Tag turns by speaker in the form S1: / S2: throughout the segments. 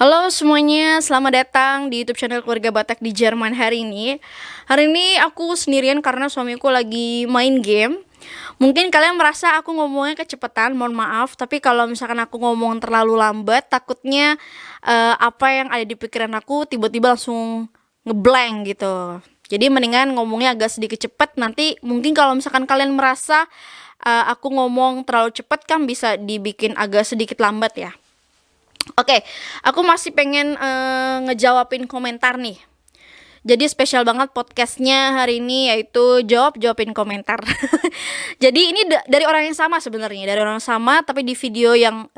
S1: Halo semuanya, selamat datang di YouTube channel Keluarga Batak di Jerman hari ini. Hari ini aku sendirian karena suamiku lagi main game. Mungkin kalian merasa aku ngomongnya kecepatan, mohon maaf. Tapi kalau misalkan aku ngomong terlalu lambat, takutnya apa yang ada di pikiran aku tiba-tiba langsung ngeblank gitu. Jadi mendingan ngomongnya agak sedikit cepat. Nanti mungkin kalau misalkan kalian merasa aku ngomong terlalu cepat kan bisa dibikin agak sedikit lambat ya. Oke, aku masih pengen ngejawabin komentar nih. Jadi spesial banget podcastnya hari ini yaitu jawabin komentar. Jadi ini dari orang yang sama sebenarnya, dari orang yang sama tapi di video yang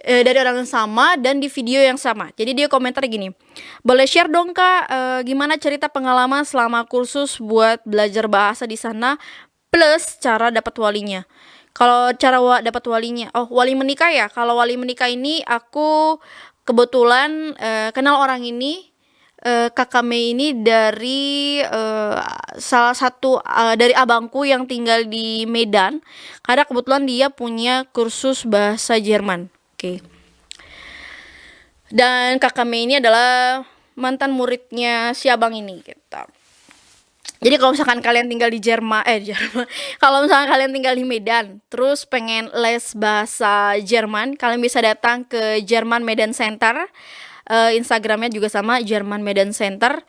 S1: dari orang yang sama dan di video yang sama. Jadi dia komentar gini, boleh share dong kak, gimana cerita pengalaman selama kursus buat belajar bahasa di sana plus cara dapat walinya. Kalau cara dapat walinya, oh wali menikah ya. Kalau wali menikah ini aku kebetulan kenal orang ini, kakak Mei ini dari salah satu dari abangku yang tinggal di Medan. Karena kebetulan dia punya kursus bahasa Jerman. Oke. Dan kakak Mei ini adalah mantan muridnya si abang ini gitu. Jadi kalau misalkan kalian tinggal di Jerman, kalau misalkan kalian tinggal di Medan, terus pengen les bahasa Jerman, kalian bisa datang ke Jerman Medan Center. Instagramnya juga sama, Jerman Medan Center.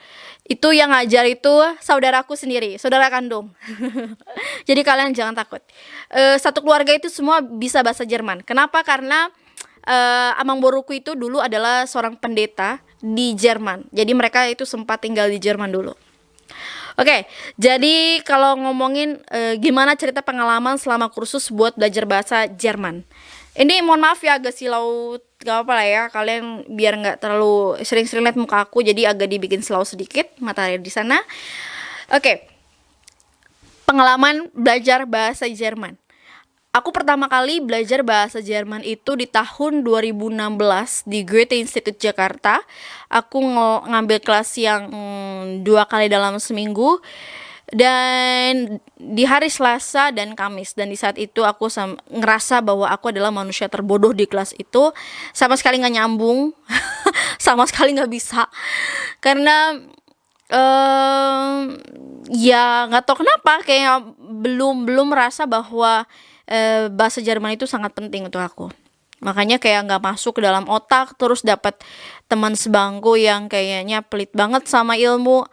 S1: Itu yang ngajar itu saudaraku sendiri, saudara kandung. Jadi kalian jangan takut. Satu keluarga itu semua bisa bahasa Jerman. Kenapa? Karena amang boruku itu dulu adalah seorang pendeta di Jerman. Jadi mereka itu sempat tinggal di Jerman dulu. Oke, jadi kalau ngomongin gimana cerita pengalaman selama kursus buat belajar bahasa Jerman. Ini mohon maaf ya agak silau, gak apa lah ya, kalian biar nggak terlalu sering-sering lihat muka aku, jadi agak dibikin silau sedikit materi di sana. Oke, pengalaman belajar bahasa Jerman. Aku pertama kali belajar bahasa Jerman itu di tahun 2016 di Goethe Institute Jakarta. Aku ngambil kelas yang 2 kali dalam seminggu dan di hari Selasa dan Kamis. Dan di saat itu aku ngerasa bahwa aku adalah manusia terbodoh di kelas itu. Sama sekali gak nyambung, sama sekali gak bisa. Karena ya nggak tahu kenapa kayak belum merasa bahwa bahasa Jerman itu sangat penting untuk aku. Makanya kayak nggak masuk ke dalam otak. Terus dapat teman sebangku yang kayaknya pelit banget sama ilmu.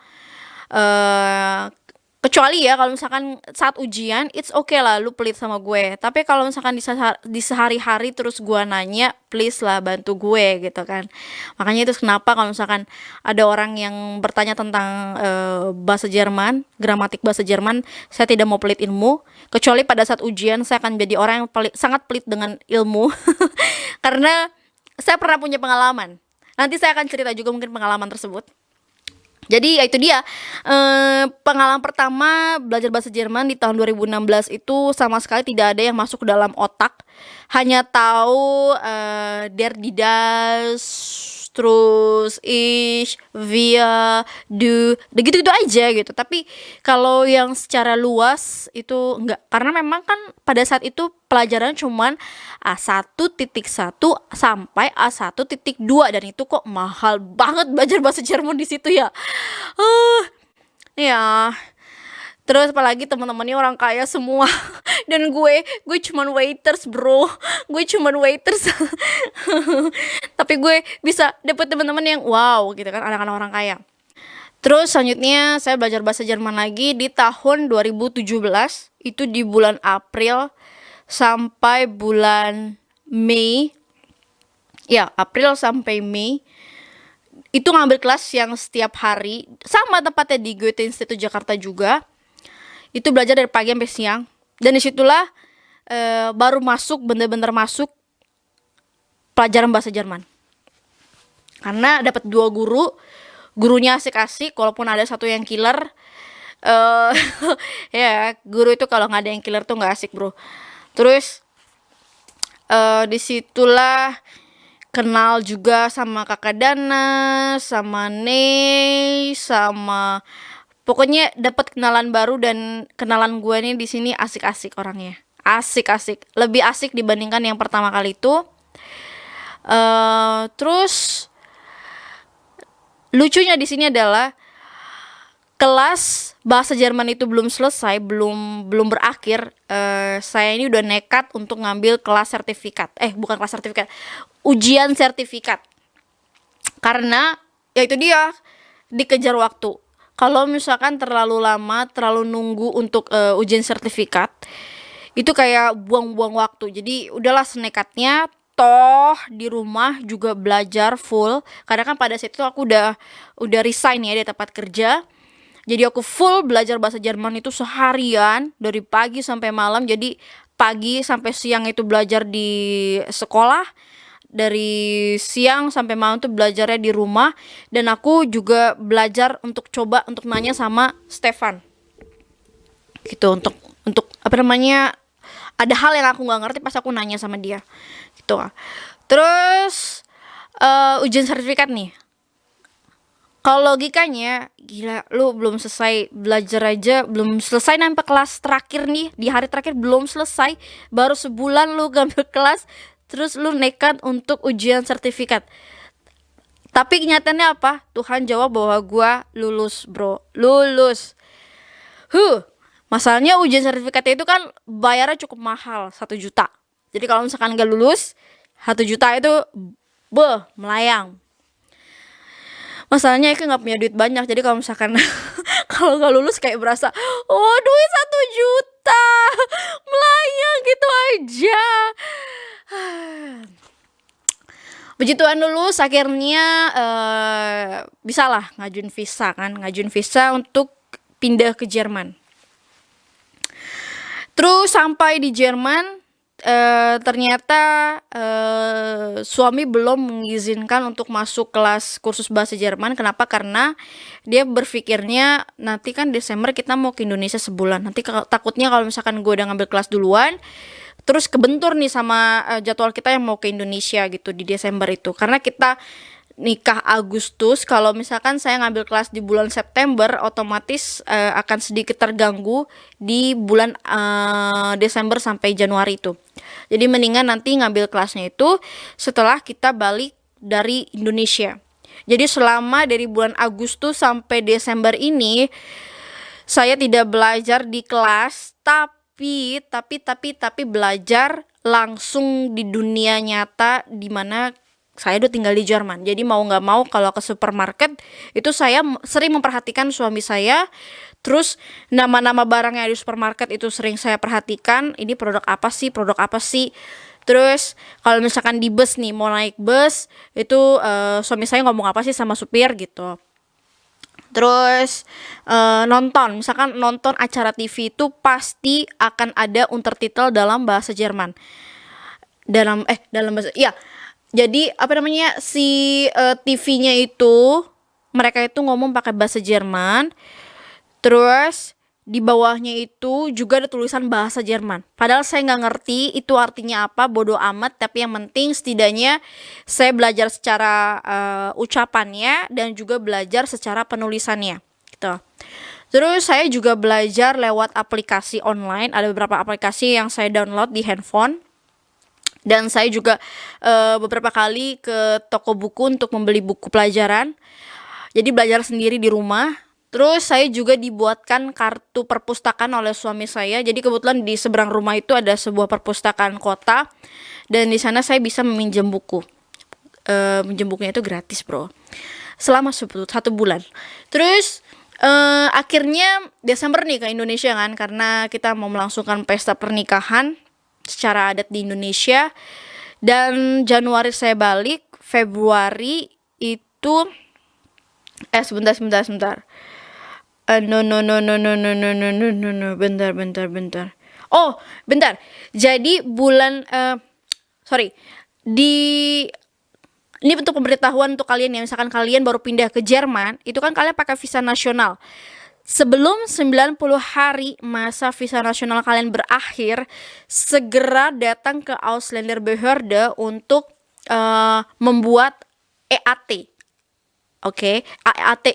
S1: Kecuali ya kalau misalkan saat ujian it's okay lah lu pelit sama gue, tapi kalau misalkan di sehari-hari terus gue nanya, please lah bantu gue gitu kan. Makanya itu kenapa kalau misalkan ada orang yang bertanya tentang bahasa Jerman, gramatik bahasa Jerman, saya tidak mau pelit ilmu. Kecuali pada saat ujian saya akan jadi orang yang sangat pelit dengan ilmu. Karena saya pernah punya pengalaman, nanti saya akan cerita juga mungkin pengalaman tersebut. Jadi ya itu dia, pengalaman pertama belajar bahasa Jerman di tahun 2016 itu sama sekali tidak ada yang masuk ke dalam otak. Hanya tahu der, die, das, terus ich, wir, du, gitu-gitu aja gitu. Tapi kalau yang secara luas itu enggak, karena memang kan pada saat itu pelajaran cuman A1.1 sampai A1.2 dan itu kok mahal banget belajar bahasa Jerman di situ ya. Ya. Terus apalagi teman-temannya orang kaya semua dan gue cuman waiters bro, gue cuman waiters. Tapi gue bisa dapet teman-teman yang wow gitu kan, anak-anak orang kaya. Terus selanjutnya saya belajar bahasa Jerman lagi di tahun 2017, itu di bulan April sampai bulan Mei. Ya, April sampai Mei. Itu ngambil kelas yang setiap hari, sama tempatnya di Goethe Institute Jakarta juga. Itu belajar dari pagi sampai siang. Dan disitulah baru bener-bener masuk pelajaran bahasa Jerman. Karena dapat 2 guru, gurunya asik-asik, walaupun ada satu yang killer. Ya, guru itu kalau nggak ada yang killer tuh nggak asik bro. Terus disitulah kenal juga sama kakak Dana, sama Nei, sama pokoknya dapat kenalan baru. Dan kenalan gue nih di sini asik-asik orangnya, asik-asik, lebih asik dibandingkan yang pertama kali itu. Terus lucunya di sini adalah kelas bahasa Jerman itu belum selesai, belum berakhir. Saya ini udah nekat untuk ngambil kelas sertifikat. Bukan kelas sertifikat, ujian sertifikat. Karena ya itu dia, dikejar waktu. Kalau misalkan terlalu lama, terlalu nunggu untuk ujian sertifikat, itu kayak buang-buang waktu. Jadi udahlah senekatnya, toh di rumah juga belajar full. Karena kan pada saat itu aku udah resign ya di tempat kerja. Jadi aku full belajar bahasa Jerman itu seharian dari pagi sampai malam. Jadi pagi sampai siang itu belajar di sekolah, dari siang sampai malam tuh belajarnya di rumah. Dan aku juga belajar untuk coba untuk nanya sama Stefan gitu, untuk apa namanya, ada hal yang aku nggak ngerti pas aku nanya sama dia gitu. Terus ujian sertifikat nih, kalau logikanya, gila, lu belum selesai belajar aja, belum selesai sampai kelas terakhir nih, di hari terakhir belum selesai, baru sebulan lu ngambil kelas, terus lu nekat untuk ujian sertifikat. Tapi kenyataannya apa? Tuhan jawab bahwa gua lulus, bro, lulus. Masalahnya ujian sertifikatnya itu kan bayarnya cukup mahal, 1 juta. Jadi kalau misalkan gak lulus, 1 juta itu melayang. Masalahnya aku nggak punya duit banyak, jadi kalau misalkan kalau nggak lulus kayak berasa, oh duit 1 juta melayang gitu aja. Begituan lulus akhirnya bisalah ngajuin visa untuk pindah ke Jerman. Terus sampai di Jerman, ternyata suami belum mengizinkan untuk masuk kelas kursus bahasa Jerman. Kenapa? Karena dia berpikirnya nanti kan Desember kita mau ke Indonesia sebulan. Nanti takutnya kalau misalkan gue udah ngambil kelas duluan, terus kebentur nih sama jadwal kita yang mau ke Indonesia gitu di Desember itu. Karena kita nikah Agustus, kalau misalkan saya ngambil kelas di bulan September, otomatis akan sedikit terganggu di bulan Desember sampai Januari itu. Jadi mendingan nanti ngambil kelasnya itu setelah kita balik dari Indonesia. Jadi selama dari bulan Agustus sampai Desember ini saya tidak belajar di kelas, tapi belajar langsung di dunia nyata, di mana saya udah tinggal di Jerman. Jadi mau nggak mau kalau ke supermarket itu saya sering memperhatikan suami saya. Terus nama-nama barang yang di supermarket itu sering saya perhatikan. Ini produk apa sih? Terus kalau misalkan di bus nih, mau naik bus itu suami saya ngomong apa sih sama supir gitu. Terus misalkan nonton acara TV itu pasti akan ada untertitel dalam bahasa Jerman. Dalam bahasa, iya. Jadi apa namanya, si TV-nya itu mereka itu ngomong pakai bahasa Jerman. Terus di bawahnya itu juga ada tulisan bahasa Jerman. Padahal saya nggak ngerti itu artinya apa, bodoh amat. Tapi yang penting setidaknya saya belajar secara ucapannya dan juga belajar secara penulisannya gitu. Terus saya juga belajar lewat aplikasi online. Ada beberapa aplikasi yang saya download di handphone. Dan saya juga beberapa kali ke toko buku untuk membeli buku pelajaran. Jadi belajar sendiri di rumah. Terus saya juga dibuatkan kartu perpustakaan oleh suami saya. Jadi kebetulan di seberang rumah itu ada sebuah perpustakaan kota. Dan di sana saya bisa meminjam buku. Minjem bukunya itu gratis, bro. Selama 1 bulan. Terus akhirnya Desember nih ke Indonesia kan. Karena kita mau melangsungkan pesta pernikahan secara adat di Indonesia. Dan Januari saya balik, Februari itu sebentar. Bentar. Oh, bentar. Jadi bulan ini untuk pemberitahuan untuk kalian yang misalkan kalian baru pindah ke Jerman, itu kan kalian pakai visa nasional. Sebelum 90 hari masa visa nasional kalian berakhir, segera datang ke Ausländerbehörde untuk membuat EAT. Oke,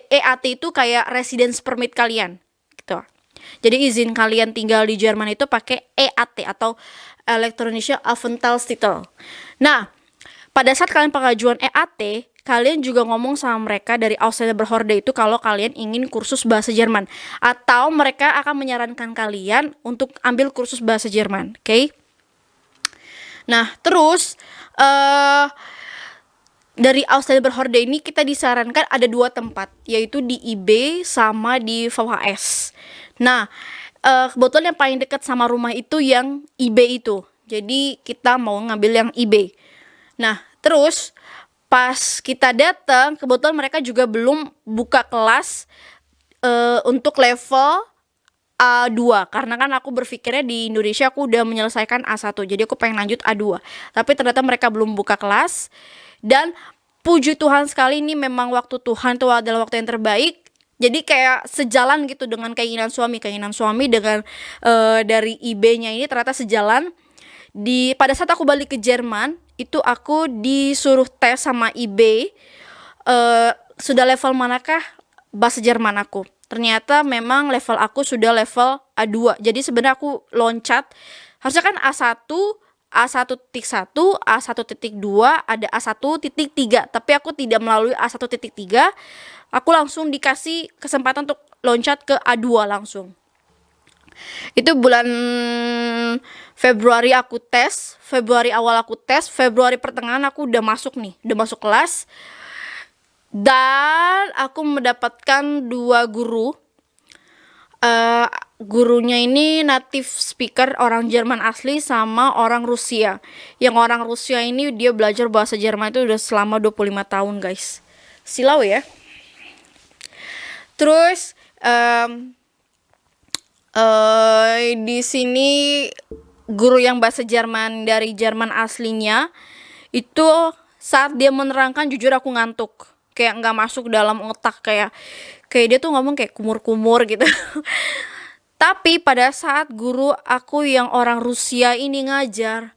S1: EAT itu kayak residence permit kalian gitu. Jadi izin kalian tinggal di Jerman itu pakai EAT atau Elektronische Aufenthaltstitel. Nah, pada saat kalian pengajuan EAT, kalian juga ngomong sama mereka dari Ausländer itu kalau kalian ingin kursus bahasa Jerman, atau mereka akan menyarankan kalian untuk ambil kursus bahasa Jerman, oke? Nah, terus dari Ausländer ini kita disarankan ada 2 tempat, yaitu di IB sama di VHS. Nah, kebetulan yang paling dekat sama rumah itu yang IB itu. Jadi kita mau ngambil yang IB. Nah, terus pas kita datang, kebetulan mereka juga belum buka kelas untuk level A2, karena kan aku berpikirnya di Indonesia aku udah menyelesaikan A1, jadi aku pengen lanjut A2. Tapi ternyata mereka belum buka kelas, dan puji Tuhan sekali ini memang waktu Tuhan itu adalah waktu yang terbaik. Jadi kayak sejalan gitu dengan keinginan suami dengan dari IB-nya ini ternyata sejalan. Pada saat aku balik ke Jerman, itu aku disuruh tes sama IB, sudah level manakah bahasa Jerman aku. Ternyata memang level aku sudah level A2. Jadi sebenarnya aku loncat, harusnya kan A1, A1.1, A1.2, ada A1.3, tapi aku tidak melalui A1.3. Aku langsung dikasih kesempatan untuk loncat ke A2 langsung. Itu bulan Februari aku tes, Februari awal aku tes, Februari pertengahan aku udah masuk kelas. Dan aku mendapatkan 2 guru. Gurunya ini native speaker, orang Jerman asli sama orang Rusia. Yang orang Rusia ini dia belajar bahasa Jerman itu udah selama 25 tahun, guys. Silau ya. Terus di sini guru yang bahasa Jerman dari Jerman aslinya itu saat dia menerangkan, jujur aku ngantuk, kayak nggak masuk dalam otak, kayak dia tuh ngomong kayak kumur-kumur gitu. Tapi pada saat guru aku yang orang Rusia ini ngajar,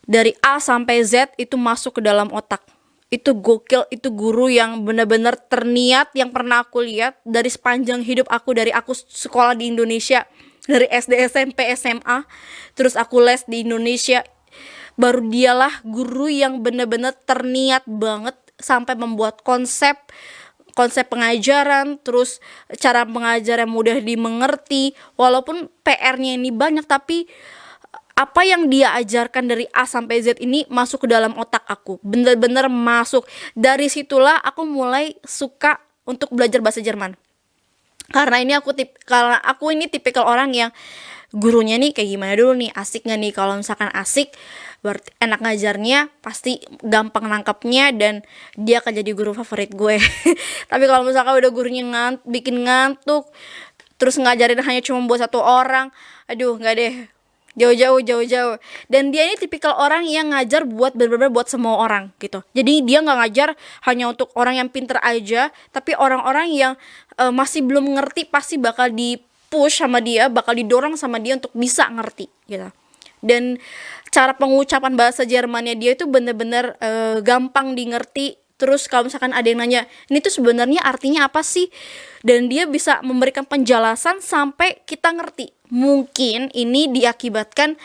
S1: dari A sampai Z itu masuk ke dalam otak. Itu gokil, itu guru yang benar-benar terniat yang pernah aku lihat dari sepanjang hidup aku, dari aku sekolah di Indonesia, dari SD, SMP, SMA, terus aku les di Indonesia. Baru dialah guru yang benar-benar terniat banget sampai membuat konsep pengajaran, terus cara pengajar yang mudah dimengerti. Walaupun PR-nya ini banyak, tapi apa yang dia ajarkan dari A sampai Z ini masuk ke dalam otak aku, bener-bener masuk. Dari situlah aku mulai suka untuk belajar bahasa Jerman. Karena aku ini tipikal orang yang gurunya nih kayak gimana dulu nih, asik nggak nih? Kalau misalkan asik, berarti enak ngajarnya, pasti gampang nangkepnya, dan dia akan jadi guru favorit gue. Tapi kalau misalkan udah gurunya bikin ngantuk, terus ngajarin hanya cuma buat 1 orang, aduh nggak deh. Jauh-jauh. Dan dia ini tipikal orang yang ngajar buat benar-benar buat semua orang gitu. Jadi dia nggak ngajar hanya untuk orang yang pinter aja, tapi orang-orang yang masih belum ngerti pasti bakal di-push sama dia, bakal didorong sama dia untuk bisa ngerti gitu. Dan cara pengucapan bahasa Jermannya dia itu benar-benar gampang dimengerti. Terus kalau misalkan ada yang nanya, ini tuh sebenarnya artinya apa sih? Dan dia bisa memberikan penjelasan sampai kita ngerti. Mungkin ini diakibatkan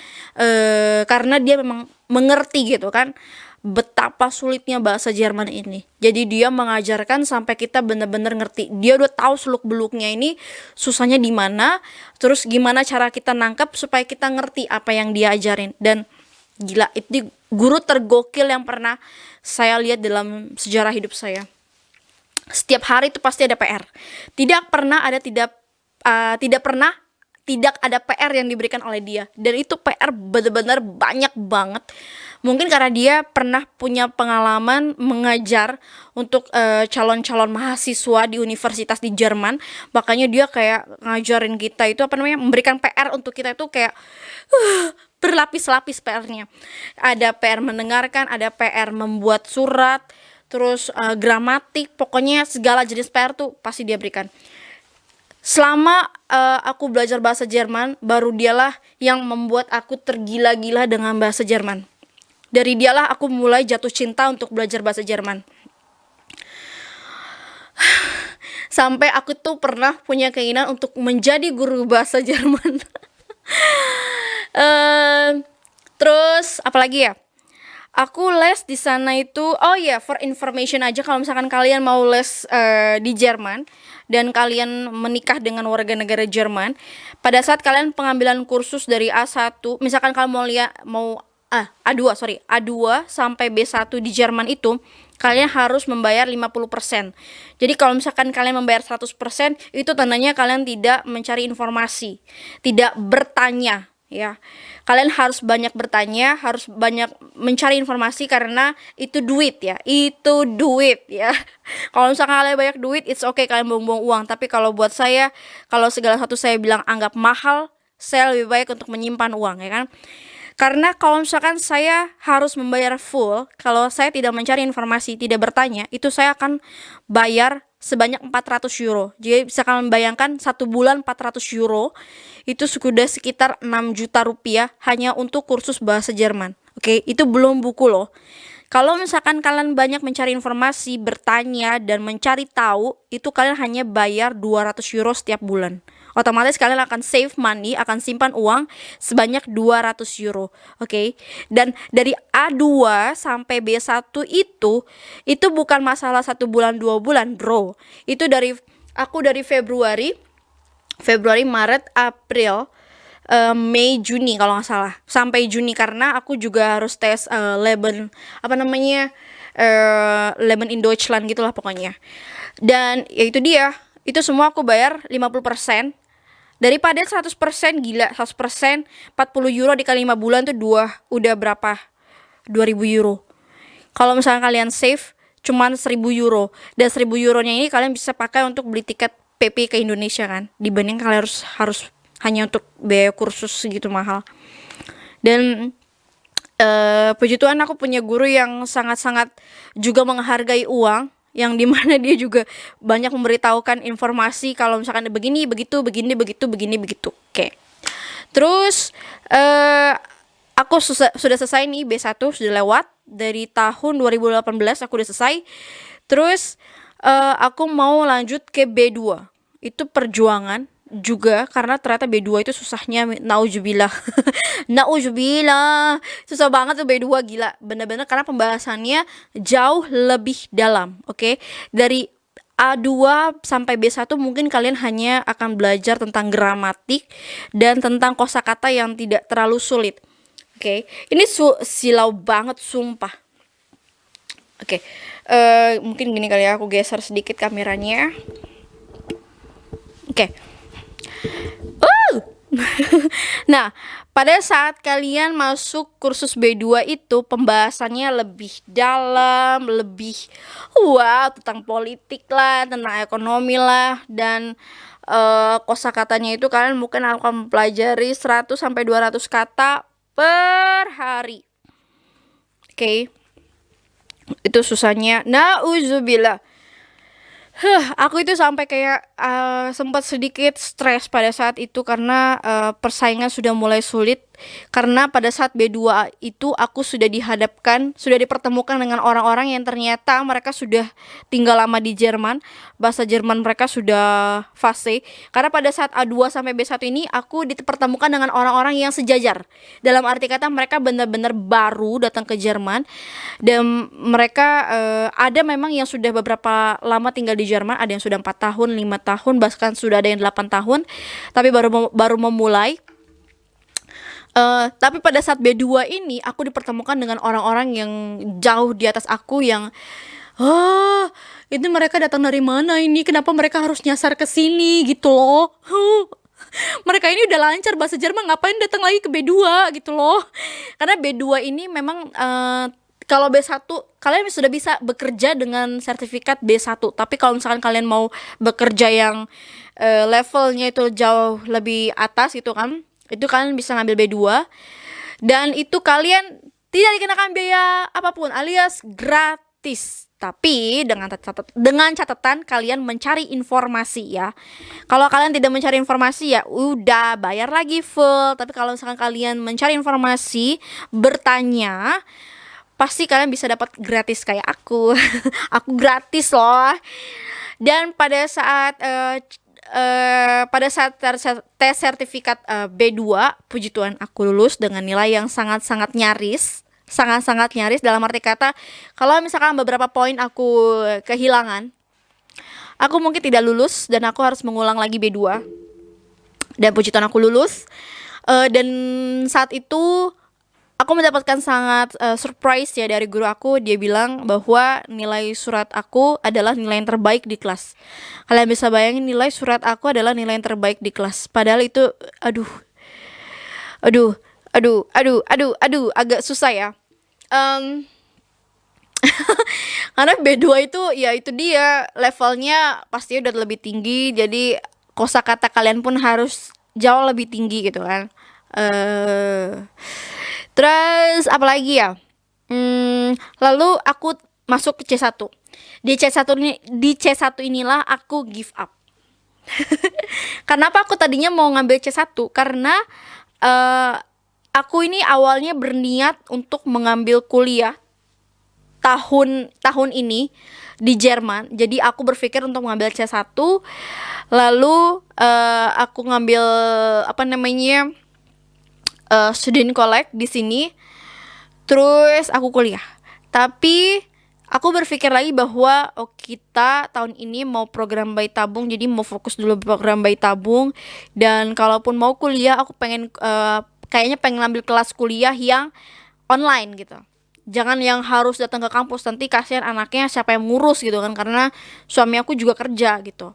S1: karena dia memang mengerti gitu kan, betapa sulitnya bahasa Jerman ini. Jadi dia mengajarkan sampai kita benar-benar ngerti. Dia udah tahu seluk-beluknya ini susahnya di mana, terus gimana cara kita nangkep supaya kita ngerti apa yang dia ajarin. Dan gila, itu guru tergokil yang pernah saya lihat dalam sejarah hidup saya. Setiap hari itu pasti ada PR. Tidak ada PR yang diberikan oleh dia. Dan itu PR benar-benar banyak banget. Mungkin karena dia pernah punya pengalaman mengajar untuk calon-calon mahasiswa di universitas di Jerman. Makanya dia kayak ngajarin kita itu memberikan PR untuk kita itu kayak berlapis-lapis PR-nya. Ada PR mendengarkan, ada PR membuat surat, terus gramatik, pokoknya segala jenis PR tuh pasti dia berikan. Selama aku belajar bahasa Jerman, baru dialah yang membuat aku tergila-gila dengan bahasa Jerman. Dari dialah aku mulai jatuh cinta untuk belajar bahasa Jerman. Sampai aku tuh pernah punya keinginan untuk menjadi guru bahasa Jerman. Terus apalagi ya, Aku les di sana itu, oh ya, for information aja, kalau misalkan kalian mau les di Jerman dan kalian menikah dengan warga negara Jerman, pada saat kalian pengambilan kursus dari A1, misalkan kalian mau lihat mau A2, sorry, A2 sampai B1 di Jerman itu, kalian harus membayar 50%. Jadi kalau misalkan kalian membayar 100%, itu tandanya kalian tidak mencari informasi, tidak bertanya, ya. Kalian harus banyak bertanya, harus banyak mencari informasi, karena itu duit, ya. Itu duit, ya. Kalau misalkan kalian banyak duit, it's okay kalian buang-buang uang. Tapi kalau buat saya, kalau segala satu saya bilang anggap mahal, saya lebih baik untuk menyimpan uang, ya kan. Karena kalau misalkan saya harus membayar full, kalau saya tidak mencari informasi, tidak bertanya, itu saya akan bayar sebanyak 400 euro. Jadi bisa kalian bayangkan, 1 bulan 400 euro, itu sudah sekitar 6 juta rupiah hanya untuk kursus bahasa Jerman. Oke, itu belum buku loh. Kalau misalkan kalian banyak mencari informasi, bertanya, dan mencari tahu, itu kalian hanya bayar 200 euro setiap bulan. Otomatis kalian akan save money, akan simpan uang sebanyak 200 euro. Oke. Dan dari A2 sampai B1 itu bukan masalah 1 bulan 2 bulan, bro. Itu aku dari Februari, Maret, April, Mei, Juni kalau nggak salah, sampai Juni, karena aku juga harus tes Leben, apa namanya, Leben in Deutschland gitulah pokoknya. Dan ya itu dia, itu semua aku bayar 50%. Daripada 100%, gila, 100%, 40 euro dikali 5 bulan tuh udah berapa? 2000 euro. Kalau misalnya kalian save cuman 1000 euro, dan 1000 euronya ini kalian bisa pakai untuk beli tiket PP ke Indonesia kan, dibanding kalian harus hanya untuk biaya kursus segitu mahal. Dan puji Tuhan aku punya guru yang sangat-sangat juga menghargai uang, yang dimana dia juga banyak memberitahukan informasi kalau misalkan begini, begitu, begini, begitu, begini, begitu. Oke. Terus aku sudah selesai nih, B1 sudah lewat dari tahun 2018, aku udah selesai. Terus aku mau lanjut ke B2. Itu perjuangan juga, karena ternyata B2 itu susahnya, nauzubillah. Nauzubillah, susah banget tuh B2, gila, bener-bener, karena pembahasannya jauh lebih dalam. Oke. Dari A2 sampai B1 mungkin kalian hanya akan belajar tentang gramatik dan tentang kosakata yang tidak terlalu sulit. Oke. Ini silau banget, sumpah. Oke. Mungkin gini kali ya, aku geser sedikit kameranya. Oke. Nah, pada saat kalian masuk kursus B2 itu pembahasannya lebih dalam, lebih tentang politik lah, tentang ekonomi lah, dan kosakatanya itu kalian mungkin akan mempelajari 100 sampai 200 kata per hari. Oke. Itu susahnya. Nauzubillah. Aku itu sampai kayak sempat sedikit stres pada saat itu, karena persaingan sudah mulai sulit. Karena pada saat B2 itu aku sudah dipertemukan dengan orang-orang yang ternyata mereka sudah tinggal lama di Jerman. Bahasa Jerman mereka sudah fase. Karena pada saat A2 sampai B1 ini aku dipertemukan dengan orang-orang yang sejajar. Dalam arti kata mereka benar-benar baru datang ke Jerman, dan mereka ada memang yang sudah beberapa lama tinggal di Jerman, ada yang sudah 4 tahun, 5 tahun, bahkan sudah ada yang 8 tahun, tapi baru memulai. Tapi pada saat B2 ini aku dipertemukan dengan orang-orang yang jauh di atas aku, yang itu mereka datang dari mana ini, kenapa mereka harus nyasar ke sini gitu loh. Mereka ini udah lancar bahasa Jerman, ngapain datang lagi ke B2 gitu loh. Karena B2 ini memang kalau B1 kalian sudah bisa bekerja dengan sertifikat B1, tapi kalau misalkan kalian mau bekerja yang levelnya itu jauh lebih atas gitu kan, itu kalian bisa ngambil B2, dan itu kalian tidak dikenakan biaya apapun, alias gratis. Tapi dengan catatan kalian mencari informasi ya. Kalau kalian tidak mencari informasi ya udah bayar lagi full. Tapi kalau misalkan kalian mencari informasi, bertanya, pasti kalian bisa dapat gratis kayak aku. Aku gratis loh. Dan pada saat tes sertifikat B2, puji Tuhan aku lulus dengan nilai yang sangat-sangat nyaris. sangat-sangat nyaris, dalam arti kata kalau misalkan beberapa poin aku kehilangan, aku mungkin tidak lulus dan aku harus mengulang lagi B2. Dan puji Tuhan aku lulus. Dan saat itu aku mendapatkan sangat surprise ya dari guru aku. Dia bilang bahwa nilai surat aku adalah nilai yang terbaik di kelas. Kalian bisa bayangin, nilai surat aku adalah nilai yang terbaik di kelas. Padahal itu aduh aduh agak susah ya. Em, Karena B2 itu ya itu dia levelnya pasti udah lebih tinggi, jadi kosakata kalian pun harus jauh lebih tinggi gitu kan. eh Terus apalagi ya? Lalu aku masuk ke C1. Di C1 inilah aku give up. Kenapa aku tadinya mau ngambil C1? Karena eh aku ini awalnya berniat untuk mengambil kuliah tahun ini di Jerman. Jadi aku berpikir untuk mengambil C1, lalu aku ngambil apa namanya? Student collect di sini, terus aku kuliah. Tapi aku berpikir lagi bahwa kita tahun ini mau program bayi tabung, jadi mau fokus dulu program bayi tabung. Dan kalaupun mau kuliah, aku pengen kayaknya pengen ambil kelas kuliah yang online gitu. Jangan yang harus datang ke kampus, nanti kasihan anaknya siapa yang ngurus gitu kan, karena suami aku juga kerja gitu.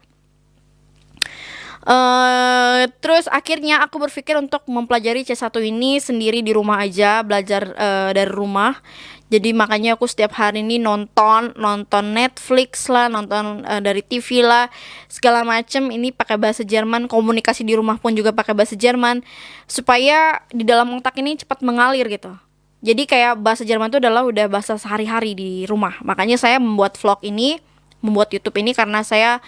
S1: Terus akhirnya aku berpikir untuk mempelajari C1 ini sendiri di rumah aja, belajar dari rumah. Jadi makanya aku setiap hari ini nonton Netflix lah, nonton dari TV lah, segala macem ini pakai bahasa Jerman, komunikasi di rumah pun juga pakai bahasa Jerman, supaya di dalam otak ini cepat mengalir gitu. Jadi kayak bahasa Jerman itu adalah udah bahasa sehari-hari di rumah. Makanya saya membuat vlog ini, membuat YouTube ini karena saya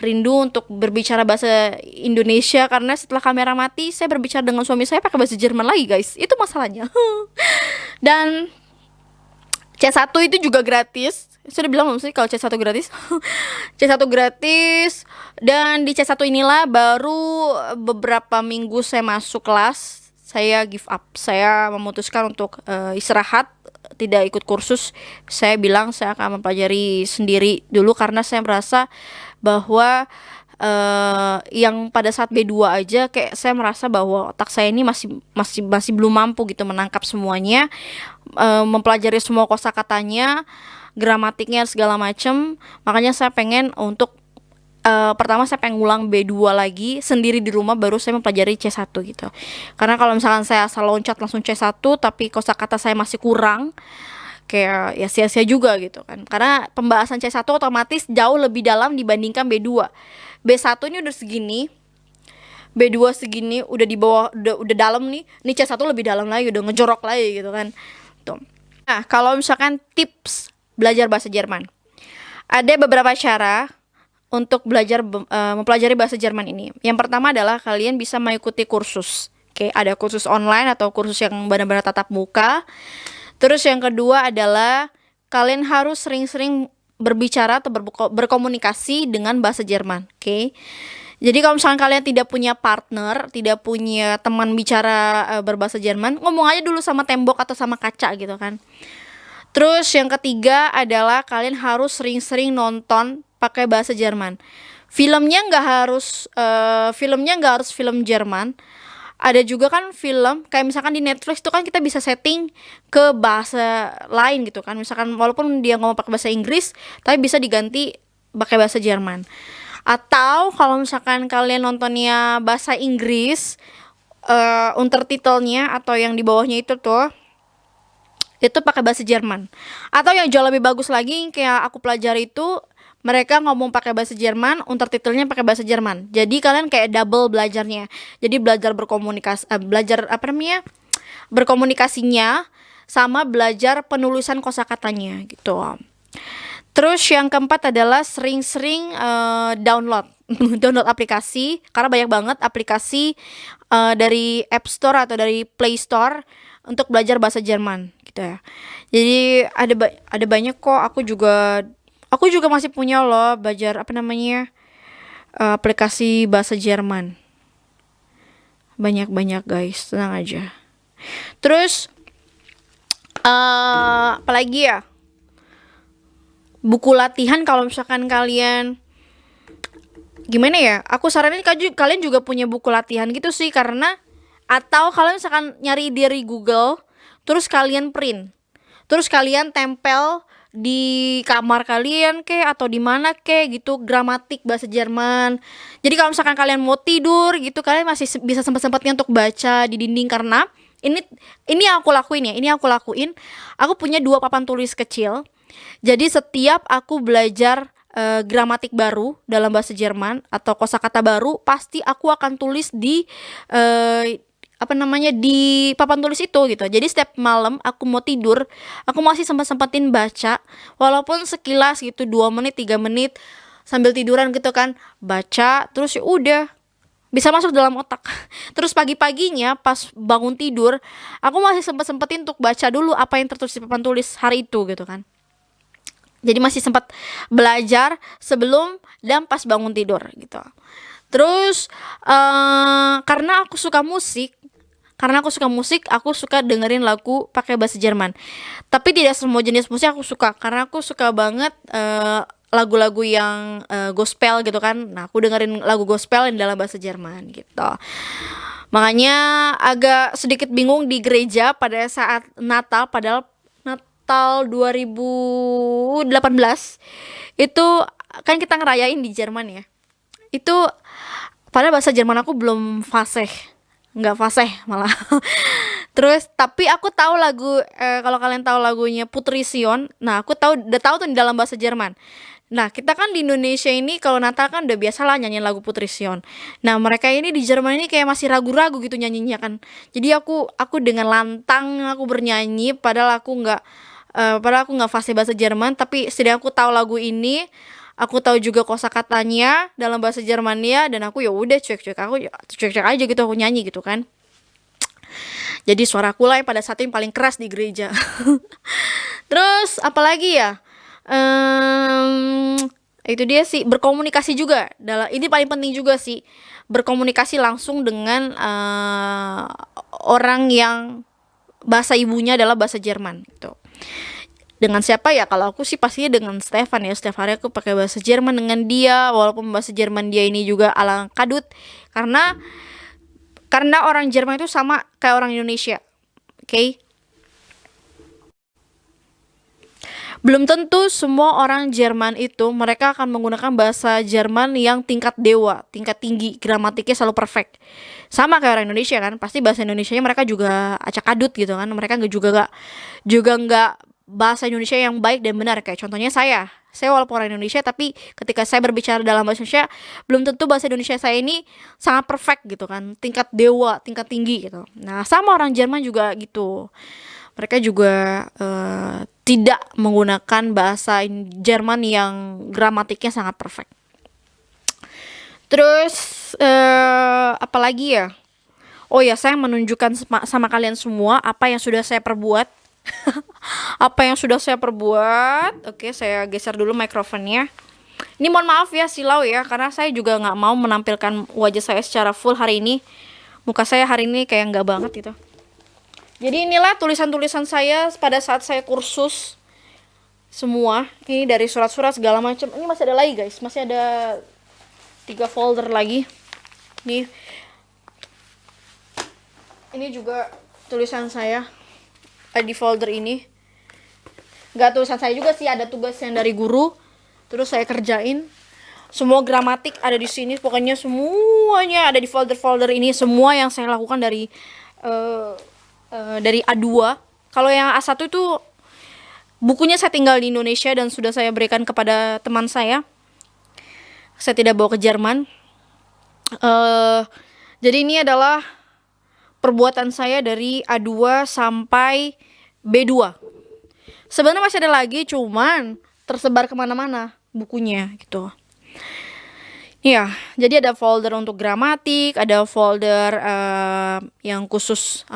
S1: rindu untuk berbicara bahasa Indonesia, karena setelah kamera mati saya berbicara dengan suami saya pakai bahasa Jerman lagi guys, itu masalahnya. Dan C1 itu juga gratis. Sudah bilang belum sih kalau C1 gratis? C1 gratis. Dan di C1 inilah baru beberapa minggu saya masuk kelas, saya give up. Saya memutuskan untuk istirahat, tidak ikut kursus. Saya bilang saya akan mempelajari sendiri dulu, karena saya merasa bahwa yang pada saat B2 aja kayak saya merasa bahwa otak saya ini masih belum mampu gitu menangkap semuanya, mempelajari semua kosakatanya, gramatiknya segala macem. Makanya saya pengen untuk pertama saya pengen ngulang B2 lagi sendiri di rumah, baru saya mempelajari C1 gitu. Karena kalau misalkan saya asal loncat langsung C1 tapi kosakata saya masih kurang, kayak ya sia-sia juga gitu kan. Karena pembahasan C1 otomatis jauh lebih dalam dibandingkan B2. B1 ini udah segini, B2 segini, udah di bawah, udah dalam nih. Nih C1 lebih dalam lagi, udah ngejorok lagi gitu kan. Tuh. Nah, kalau misalkan tips belajar bahasa Jerman, ada beberapa cara untuk belajar mempelajari bahasa Jerman ini. Yang pertama adalah kalian bisa mengikuti kursus. Oke, ada kursus online atau kursus yang benar-benar tatap muka. Terus yang kedua adalah kalian harus sering-sering berbicara atau berkomunikasi dengan bahasa Jerman. Oke. Jadi kalau misalnya kalian tidak punya partner, tidak punya teman bicara berbahasa Jerman, ngomong aja dulu sama tembok atau sama kaca gitu kan. Terus yang ketiga adalah kalian harus sering-sering nonton pakai bahasa Jerman. Filmnya nggak harus film Jerman. Ada juga kan film kayak misalkan di Netflix tuh kan kita bisa setting ke bahasa lain gitu kan. Misalkan walaupun dia ngomong pakai bahasa Inggris, tapi bisa diganti pakai bahasa Jerman. Atau kalau misalkan kalian nontonnya bahasa Inggris, untertitelnya atau yang di bawahnya itu pakai bahasa Jerman. Atau yang jauh lebih bagus lagi kayak aku pelajari itu, mereka ngomong pakai bahasa Jerman, untertitelnya pakai bahasa Jerman. Jadi kalian kayak double belajarnya. Jadi belajar berkomunikasinya sama belajar penulisan kosakatanya gitu. Terus yang keempat adalah sering-sering download download aplikasi, karena banyak banget aplikasi dari App Store atau dari Play Store untuk belajar bahasa Jerman gitu ya. Jadi ada banyak kok, aku juga masih punya loh belajar aplikasi bahasa Jerman. Banyak-banyak guys, tenang aja. Terus Apalagi ya, buku latihan kalau misalkan kalian gimana ya, aku saranin kalian juga punya buku latihan gitu sih, karena atau kalian misalkan nyari dari Google terus kalian print, terus kalian tempel di kamar kalian kek atau di mana kek gitu, gramatik bahasa Jerman. Jadi kalau misalkan kalian mau tidur gitu, kalian masih bisa sempat-sempatnya untuk baca di dinding. Karena ini ini yang aku lakuin ya, ini yang aku lakuin. Aku punya dua papan tulis kecil. Jadi setiap aku belajar gramatik baru dalam bahasa Jerman atau kosakata baru, pasti aku akan tulis di apa namanya, di papan tulis itu gitu. Jadi setiap malam aku mau tidur, aku masih sempat-sempatin baca, walaupun sekilas gitu, 2 menit 3 menit sambil tiduran gitu kan, baca terus ya udah bisa masuk dalam otak. Terus pagi-paginya pas bangun tidur, aku masih sempat-sempatin untuk baca dulu apa yang tertulis di papan tulis hari itu gitu kan. Jadi masih sempat belajar sebelum dan pas bangun tidur gitu. Terus karena aku suka musik, aku suka dengerin lagu pakai bahasa Jerman. Tapi tidak semua jenis musik aku suka, karena aku suka banget lagu-lagu yang gospel gitu kan. Nah, aku dengerin lagu gospel yang dalam bahasa Jerman gitu. Makanya agak sedikit bingung di gereja pada saat Natal, padahal Natal 2018 itu kan kita ngerayain di Jerman ya. Itu padahal bahasa Jerman aku belum fasih, nggak fasih malah. Terus tapi aku tahu lagu, kalau kalian tahu lagunya Putri Sion, nah aku udah tahu tuh di dalam bahasa Jerman. Nah, kita kan di Indonesia ini kalau Natal kan udah biasa lah nyanyiin lagu Putri Sion. Nah, mereka ini di Jerman ini kayak masih ragu-ragu gitu nyanyinya kan. Jadi aku dengan lantang aku bernyanyi, padahal aku nggak fasih bahasa Jerman, tapi setidaknya aku tahu lagu ini, aku tahu juga kosakatanya dalam bahasa Jermannya, dan aku ya udah cuek-cuek aja gitu, aku nyanyi gitu kan. Jadi suaraku lah yang pada saat ini paling keras di gereja. Terus apalagi ya, itu dia sih, berkomunikasi juga, ini paling penting juga sih, berkomunikasi langsung dengan orang yang bahasa ibunya adalah bahasa Jerman gitu. Dengan siapa ya? Kalau aku sih pastinya dengan Stefan ya. Setiap hari aku pakai bahasa Jerman dengan dia, walaupun bahasa Jerman dia ini juga ala kadut, karena orang Jerman itu sama kayak orang Indonesia. Oke? Okay? Belum tentu semua orang Jerman itu mereka akan menggunakan bahasa Jerman yang tingkat dewa, tingkat tinggi, gramatiknya selalu perfect. Sama kayak orang Indonesia kan, pasti bahasa Indonesianya mereka juga acak adut gitu kan. Mereka nggak bahasa Indonesia yang baik dan benar. Kayak contohnya saya walaupun orang Indonesia, tapi ketika saya berbicara dalam bahasa Indonesia, belum tentu bahasa Indonesia saya ini sangat perfect gitu kan, tingkat dewa, tingkat tinggi gitu. Nah, sama orang Jerman juga gitu, mereka juga tidak menggunakan bahasa Jerman yang gramatiknya sangat perfect. Terus apalagi ya, oh ya, saya menunjukkan sama kalian semua apa yang sudah saya perbuat. Apa yang sudah saya perbuat. Oke, saya geser dulu mikrofonnya. Ini mohon maaf ya silau ya, karena saya juga nggak mau menampilkan wajah saya secara full hari ini. Muka saya hari ini kayak nggak banget gitu. Jadi inilah tulisan-tulisan saya pada saat saya kursus semua. Ini dari surat-surat segala macam. Ini masih ada lagi guys, masih ada 3 folder lagi. Ini juga tulisan saya di folder ini. Gak tulisan saya juga sih, ada tugas yang dari guru, terus saya kerjain. Semua gramatik ada di sini, pokoknya semuanya ada di folder-folder ini. Semua yang saya lakukan dari A2. Kalau yang A1 itu bukunya saya tinggal di Indonesia dan sudah saya berikan kepada teman saya. Saya tidak bawa ke Jerman. Jadi ini adalah perbuatan saya dari A2 sampai B2. Sebenarnya masih ada lagi, cuman tersebar kemana-mana bukunya gitu. Ya, jadi ada folder untuk gramatik, ada folder yang khusus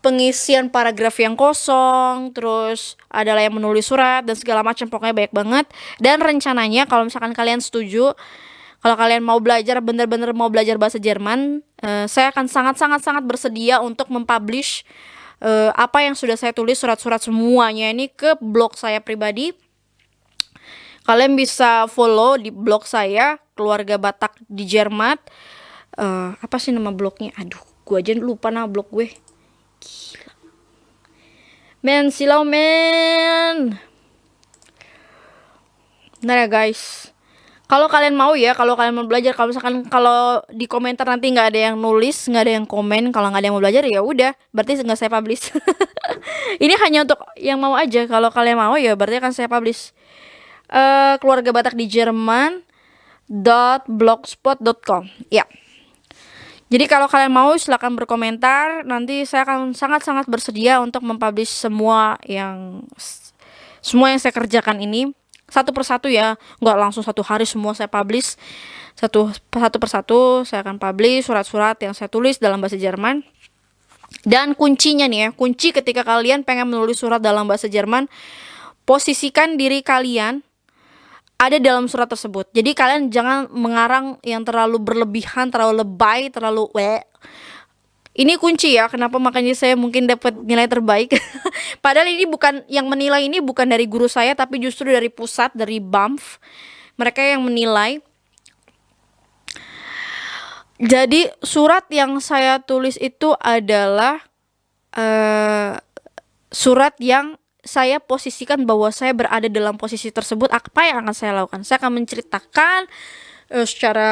S1: pengisian paragraf yang kosong, terus adalah yang menulis surat dan segala macam, pokoknya banyak banget. Dan rencananya kalau misalkan kalian setuju, kalau kalian mau belajar, bener-bener mau belajar bahasa Jerman, saya akan sangat bersedia untuk mempublish apa yang sudah saya tulis, surat-surat semuanya ini ke blog saya pribadi. Kalian bisa follow di blog saya, Keluarga Batak di Jerman. Apa sih nama blognya? Aduh, gue aja lupa nama blog gue. Gila. Men, silau men. Nah ya guys, kalau kalian mau ya, kalau kalian mau belajar, kalau misalkan kalau di komentar nanti nggak ada yang nulis, nggak ada yang komen, kalau nggak ada yang mau belajar ya udah, berarti nggak saya publish. Ini hanya untuk yang mau aja. Kalau kalian mau ya berarti akan saya publish. Keluarga Batak di Jerman .blogspot.com ya. Jadi kalau kalian mau silahkan berkomentar. Nanti saya akan sangat-sangat bersedia untuk mempublish semua yang saya kerjakan ini satu persatu ya, nggak langsung satu hari semua saya publish. Satu persatu saya akan publish surat-surat yang saya tulis dalam bahasa Jerman. Dan kuncinya nih ya, kunci ketika kalian pengen menulis surat dalam bahasa Jerman, posisikan diri kalian ada dalam surat tersebut. Jadi kalian jangan mengarang yang terlalu berlebihan, terlalu lebay, terlalu Ini kunci ya, kenapa makanya saya mungkin dapat nilai terbaik. Padahal ini bukan, yang menilai ini bukan dari guru saya, tapi justru dari pusat, dari BAMF. Mereka yang menilai. Jadi surat yang saya tulis itu adalah surat yang saya posisikan bahwa saya berada dalam posisi tersebut. Apa yang akan saya lakukan? Saya akan menceritakan secara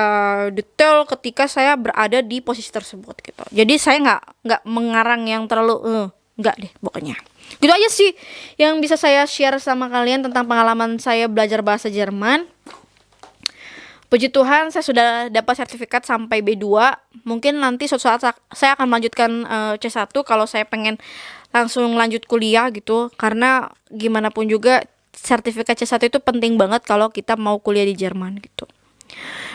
S1: detail ketika saya berada di posisi tersebut gitu. Jadi saya nggak mengarang yang terlalu nggak deh pokoknya. Gitu aja sih yang bisa saya share sama kalian tentang pengalaman saya belajar bahasa Jerman. Puji Tuhan saya sudah dapat sertifikat sampai B2. Mungkin nanti suatu saat saya akan melanjutkan C1 kalau saya pengen langsung lanjut kuliah gitu. Karena gimana pun juga sertifikat C1 itu penting banget kalau kita mau kuliah di Jerman gitu.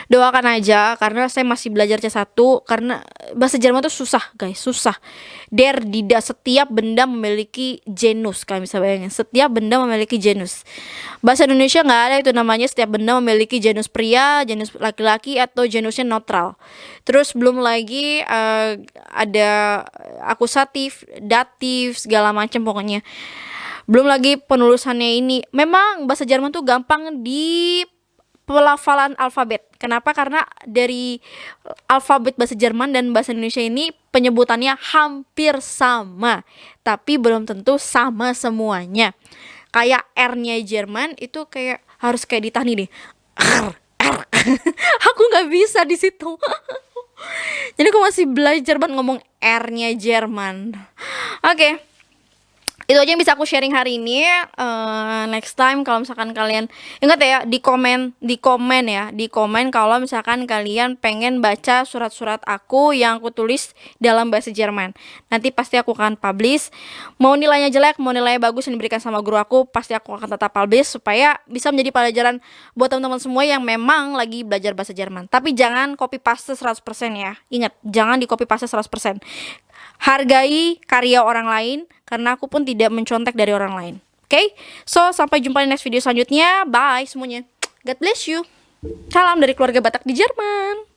S1: Doakan aja karena saya masih belajar C1, karena bahasa Jerman tuh susah guys, susah. Setiap benda memiliki genus, kalian bisa bayangin, setiap benda memiliki genus. Bahasa Indonesia nggak ada itu namanya setiap benda memiliki genus pria, genus laki-laki, atau genusnya neutral. Terus belum lagi ada akusatif, datif, segala macam pokoknya. Belum lagi penulisannya ini. Memang bahasa Jerman tuh gampang di pelafalan alfabet. Kenapa? Karena dari alfabet bahasa Jerman dan bahasa Indonesia ini penyebutannya hampir sama, tapi belum tentu sama semuanya. Kayak R-nya Jerman itu kayak harus kayak ditahan nih. R. Aku nggak bisa di situ. Jadi aku masih belajar banget ngomong R-nya Jerman. Oke. Itu aja yang bisa aku sharing hari ini. Next time kalau misalkan kalian ingat ya, di komen kalau misalkan kalian pengen baca surat-surat aku yang aku tulis dalam bahasa Jerman. Nanti pasti aku akan publish. Mau nilainya jelek, mau nilainya bagus yang diberikan sama guru aku, pasti aku akan tetap publish supaya bisa menjadi pelajaran buat teman-teman semua yang memang lagi belajar bahasa Jerman. Tapi jangan copy paste 100% ya. Ingat, jangan di copy paste 100%. Hargai karya orang lain, karena aku pun tidak mencontek dari orang lain. Oke? So, sampai jumpa di next video selanjutnya. Bye semuanya. God bless you. Salam dari keluarga Batak di Jerman.